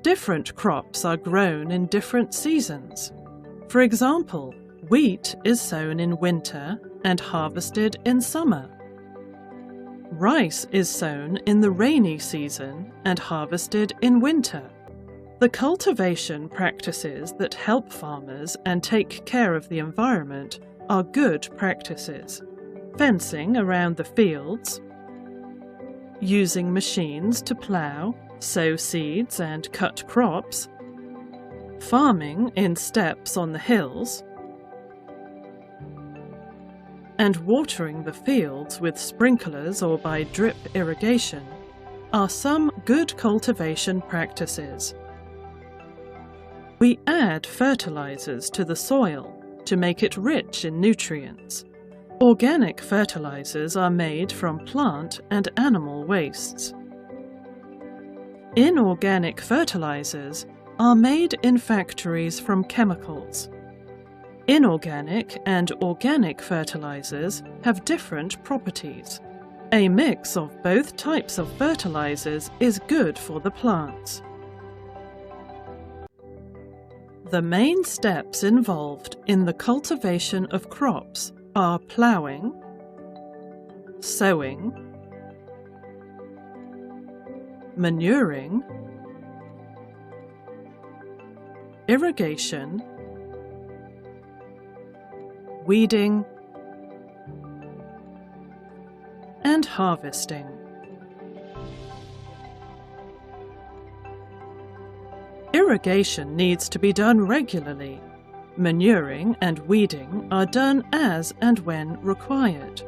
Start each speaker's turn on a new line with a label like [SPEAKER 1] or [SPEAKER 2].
[SPEAKER 1] Different crops are grown in different seasons. For example, wheat is sown in winter and harvested in summer. Rice is sown in the rainy season and harvested in winter. The cultivation practices that help farmers and take care of the environment are good practices. Fencing around the fields, using machines to plough, sow seeds and cut crops, farming in steppes on the hills, and watering the fields with sprinklers or by drip irrigation are some good cultivation practices. We add fertilizers to the soil to make it rich in nutrients. Organic fertilizers are made from plant and animal wastes. Inorganic fertilizers are made in factories from chemicals. Inorganic and organic fertilizers have different properties. A mix of both types of fertilizers is good for the plants. The main steps involved in the cultivation of crops are ploughing, sowing, manuring, irrigation, weeding, and harvesting. Irrigation needs to be done regularly. Manuring and weeding are done as and when required.